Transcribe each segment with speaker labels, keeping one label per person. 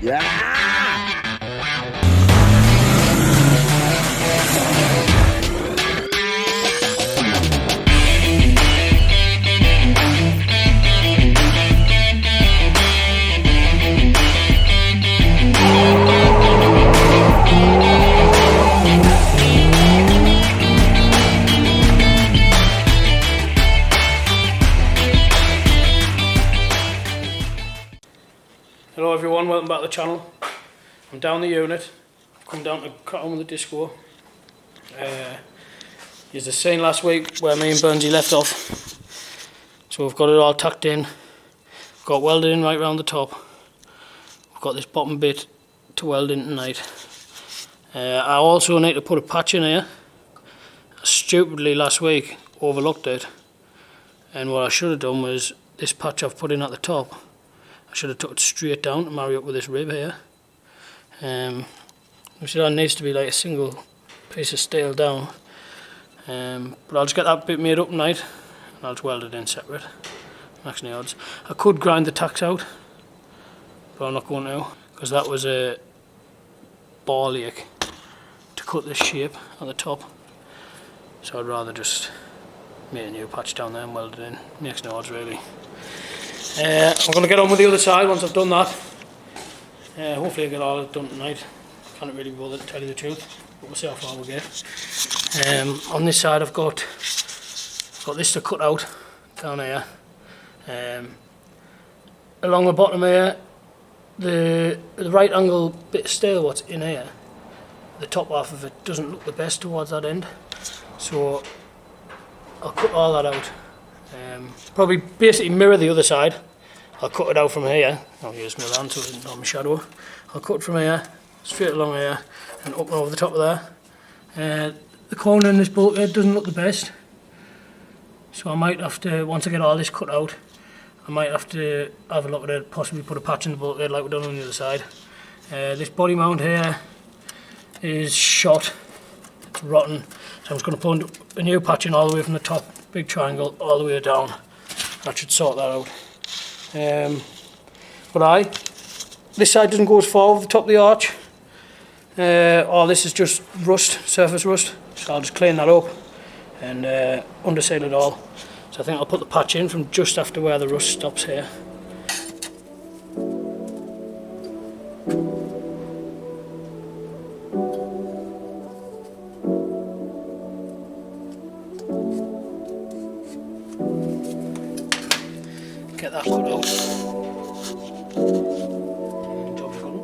Speaker 1: Yeah!
Speaker 2: Hello everyone, welcome back to the channel. I'm down the unit. I've come down to cut on with the disco. You've seen last week where me and Burnsy left off. So we've got it all tucked in. Got welded in right round the top. We've got this bottom bit to weld in tonight. I also need to put a patch in here. I stupidly last week overlooked it. And what I should have done was this patch I've put in at the top. I should have took it straight down to marry up with this rib here. Which that needs to be like a single piece of steel down. But I'll just get that bit made up tonight and I'll just weld it in separate. Max the odds. I could grind the tacks out, but I'm not going to, because that was a ball ache to cut this shape at the top. So I'd rather just make a new patch down there and weld it in. Makes no odds really. I'm going to get on with the other side once I've done that. Hopefully I get all of it done tonight. Can't really bother to tell you the truth, but we'll see how far we get. On this side I've got this to cut out down here. Along the bottom here, the right angle bit of steel what's in here, the top half of it doesn't look the best towards that end. So I'll cut all that out. Probably basically mirror the other side. I'll cut it out from here. I'll use my hand so it's not my shadow. I'll cut it from here, straight along here, and up and over the top of there. The corner in this bulkhead doesn't look the best, so I might have to, once I get all this cut out, I might have to have a look at it, possibly put a patch in the bulkhead like we've done on the other side. This body mount here is shot, it's rotten, so I'm just going to put a new patch in all the way from the top, big triangle, all the way down. That should sort that out. This side doesn't go as far with the top of the arch. All this is just rust, surface rust. So I'll just clean that up and underseal it all. So I think I'll put the patch in from just after where the rust stops here. Get that cut out. Job's done.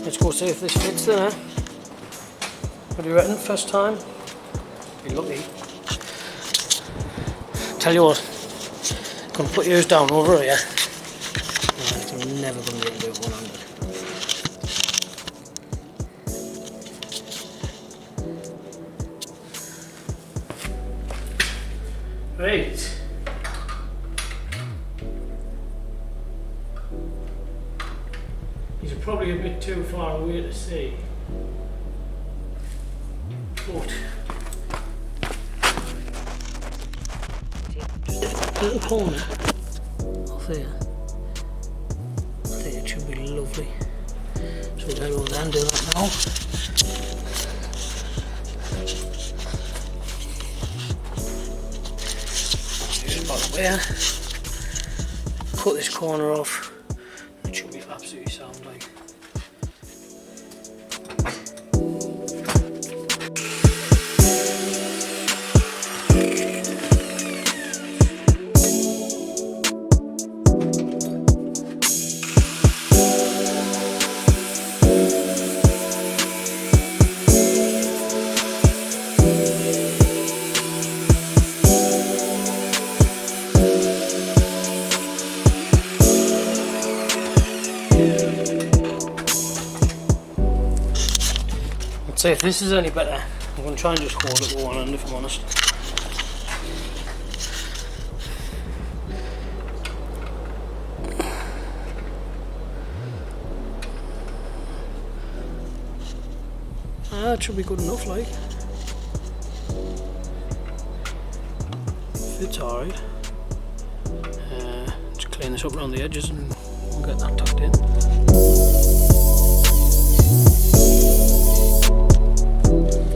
Speaker 2: Let's go see if this fits there. What do you reckon, first time? Be lucky. Tell you what, I'm going to put yours down over here. I'm never going to be able to do it one-handed. Right. These are probably a bit too far away to see, but just a little corner off here. I think it should be lovely. So we'll go over there and do that now. Just about there. Cut this corner off. It should be absolutely sound like. Let's see if this is any better. I'm going to try and just hold it with one hand if I'm honest. That should be good enough, like. It's alright. Just clean this up around the edges and we'll get that tucked in.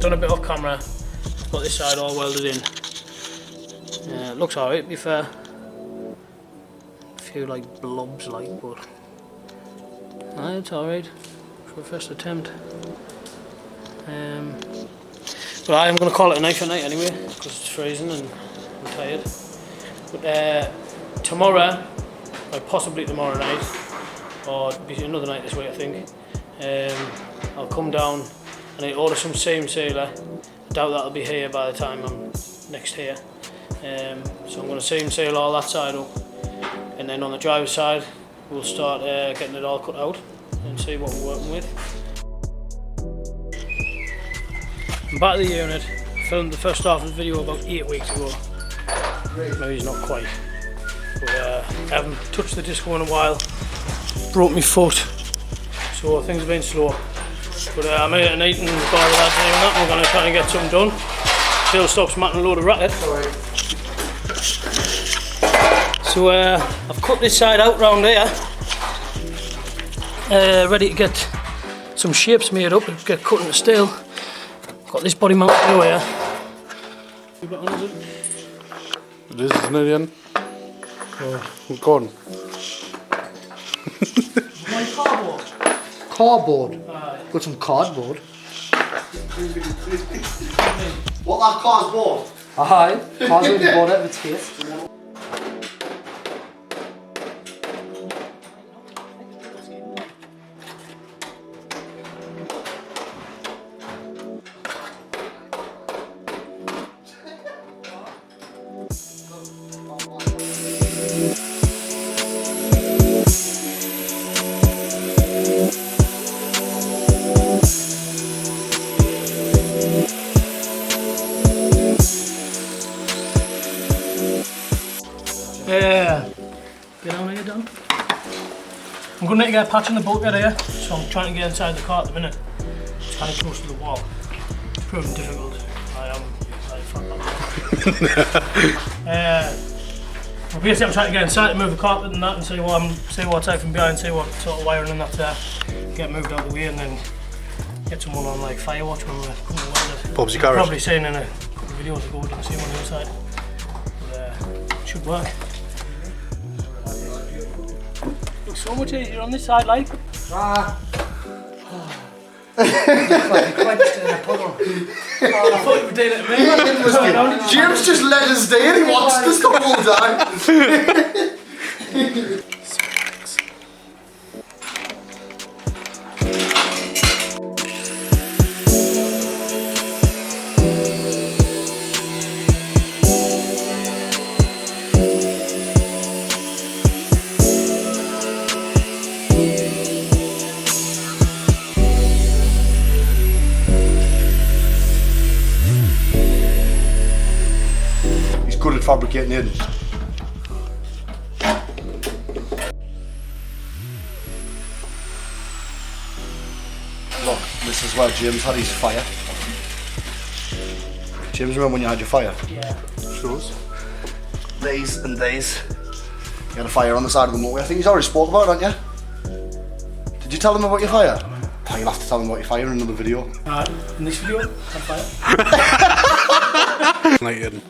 Speaker 2: Done a bit off camera. Got this side all welded in. It looks alright, to be fair. A few like blobs, like, but it's alright for a first attempt. But I'm going to call it a night for night anyway, because it's freezing and I'm tired. But tomorrow, or possibly tomorrow night, or be another night this week I think, I'll come down and I order some seam sealer. I doubt that'll be here by the time I'm next here. So I'm going to seam seal all that side up, and then on the driver's side we'll start getting it all cut out and see what we're working with. I'm back at the unit. I filmed the first half of the video about 8 weeks ago. Maybe it's not quite. But I haven't touched the disco in a while. Broke my foot. So things have been slow. But I made it a night and got all the lads doing that. We're going to try and get something done. Still stops matting a load of racket. So I've cut this side out round here. Ready to get some shapes made up and get cut into steel. Got this body mount through here.
Speaker 1: It is, isn't it, Ian? Oh, gone.
Speaker 2: My cardboard.
Speaker 3: Cardboard?
Speaker 2: Aye.
Speaker 3: Got some cardboard. What, that car's bought? Aye, car's already bought it, it's here.
Speaker 2: Get down here, Dan. I'm going to get a patch in the bulkhead here, so I'm trying to get inside the car at the minute. It's kind of close to the wall. It's proving difficult. Well, basically I'm trying to get inside to move the carpet and that, and see what's out from behind, see what sort of wiring and that get moved out of the way, and then get someone on like Firewatch when we're coming to weld it.
Speaker 1: Bob's your carrot.
Speaker 2: Probably seen in a couple of videos ago, didn't see one on the inside. But it should work. Looks so much easier on this side, like.
Speaker 3: Ah. Like quenched in a puddle.
Speaker 2: I thought you were doing it to me.
Speaker 3: James just let us do it, he watched this the whole time. Good at fabricating in. Look, this is where James had his fire. James, remember when you had your fire?
Speaker 2: Yeah.
Speaker 1: Shows.
Speaker 3: These and these. You had a fire on the side of the motorway. I think he's already spoke about it, haven't you? Did you tell him about your fire? Oh, you'll have to tell him about your fire in another video.
Speaker 2: Alright, in this video, had fire.
Speaker 1: Like Ian.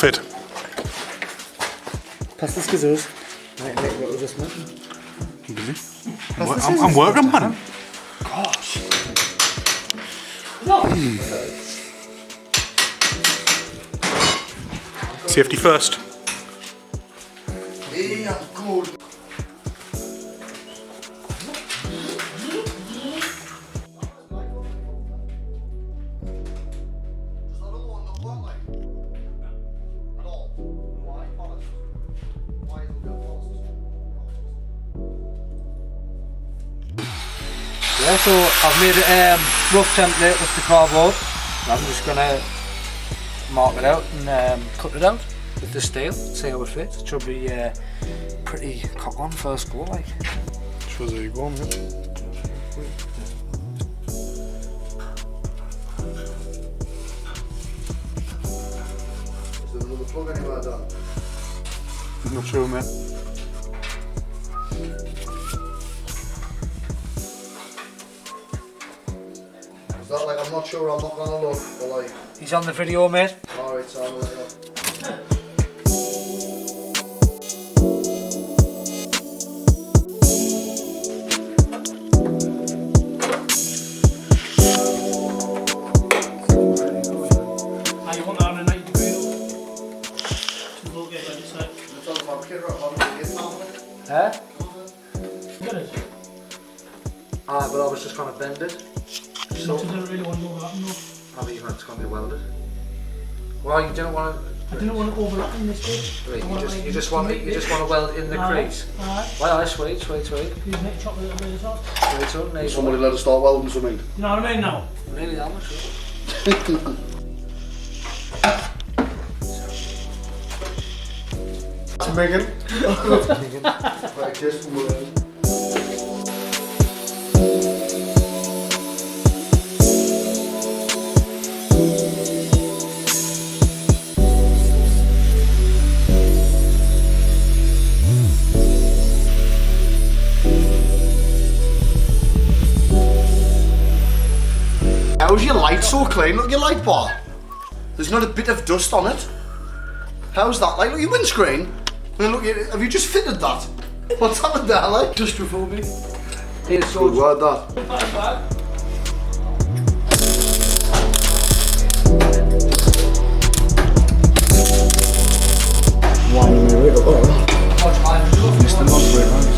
Speaker 1: Fit.
Speaker 3: Pass the scissors. Right, make what was just meant.
Speaker 1: Busy. I'm working, man.
Speaker 3: Gosh.
Speaker 1: Safety first.
Speaker 3: Yeah, good.
Speaker 4: Yeah, so I've made a rough template with the cardboard. I'm just going to mark it out and cut it out with the steel, see how it fits. It should be pretty cock on first go, like.
Speaker 1: Shows how you go on, mate.
Speaker 3: Is there another plug anywhere down?
Speaker 1: I'm not sure, mate.
Speaker 3: Is that like, I'm not sure, I'm not gonna look, but like...
Speaker 4: He's on the video, mate.
Speaker 3: Alright, so I'm like,
Speaker 2: You want that on a 90 degree to look at it, so.
Speaker 4: Huh?
Speaker 2: Get it?
Speaker 4: Ah, but I was just going to bend it. So,
Speaker 2: I didn't really want to go that, no.
Speaker 4: how do you think it's going to be welded? Well, you didn't want
Speaker 2: I didn't want to overlap in this bit.
Speaker 4: to. Right, you just want to weld in the crease.
Speaker 2: Alright.
Speaker 4: Well, sweet.
Speaker 2: Please make chop a little bit of top.
Speaker 4: Sweet up, nice.
Speaker 3: somebody let us start welding something.
Speaker 2: You know what I mean now?
Speaker 4: Nearly that much.
Speaker 1: Megan.
Speaker 3: Right, just one. How's your light so clean? Look at your light bar. There's not a bit of dust on it. How's that? Like, look at your windscreen. And look, have you just fitted that? What's happened there, like?
Speaker 2: Claustrophobic.
Speaker 4: Here's
Speaker 3: Good word, that. Mr. Not very nice.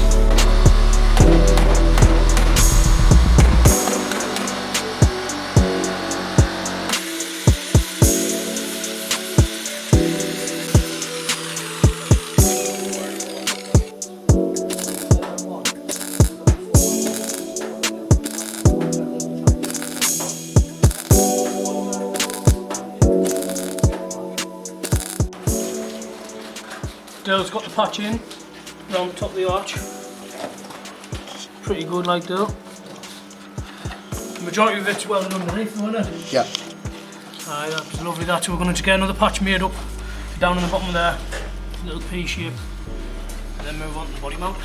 Speaker 2: Dale's got the patch in around the top of the arch. Pretty good, like Dale. The majority of it's welded underneath, isn't it?
Speaker 3: Yeah.
Speaker 2: Aye, that's lovely. That, so we're going to get another patch made up down in the bottom there, little P shape, and then move on to the body mount.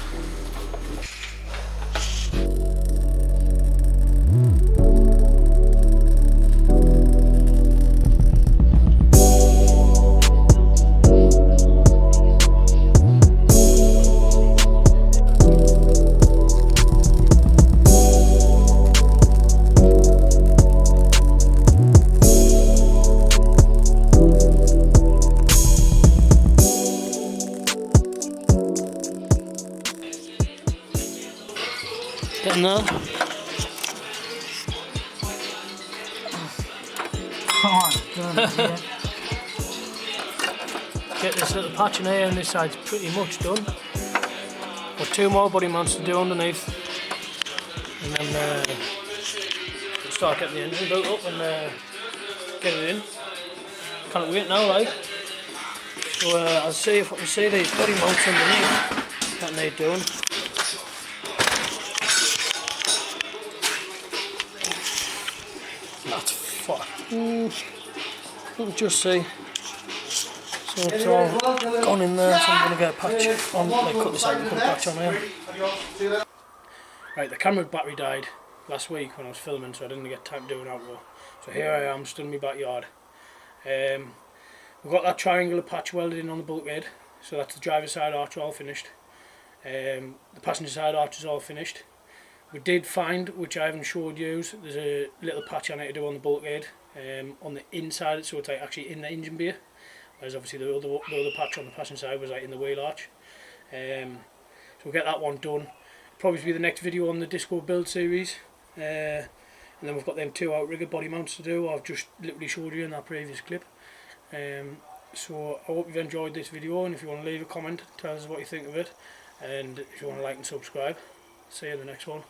Speaker 2: Getting there. Get this little patch in here, and this side's pretty much done. Got two more body mounts to do underneath, and then we'll start getting the engine built up and get it in. Can't wait now, like. So I'll see if I can see these body mounts underneath that need doing. That's fucked. We'll just see. So it's all gone in there, so I'm going to get a patch on, like cut this out and put a patch on here. Right, the camera battery died last week when I was filming, so I didn't get time to do an outro. So here I am, still in my backyard. We've got that triangular patch welded in on the bulkhead, so that's the driver's side arch all finished. The passenger side arch is all finished. We did find, which I haven't showed you, there's a little patch I need to do on the bulkhead, on the inside, so it's like actually in the engine bay, whereas obviously the other patch on the passenger side was like in the wheel arch. So we'll get that one done. Probably be the next video on the Disco build series, and then we've got them two outrigger body mounts to do. I've just literally showed you in that previous clip. So I hope you've enjoyed this video, and if you want to leave a comment, tell us what you think of it, and if you want to like and subscribe. See you in the next one.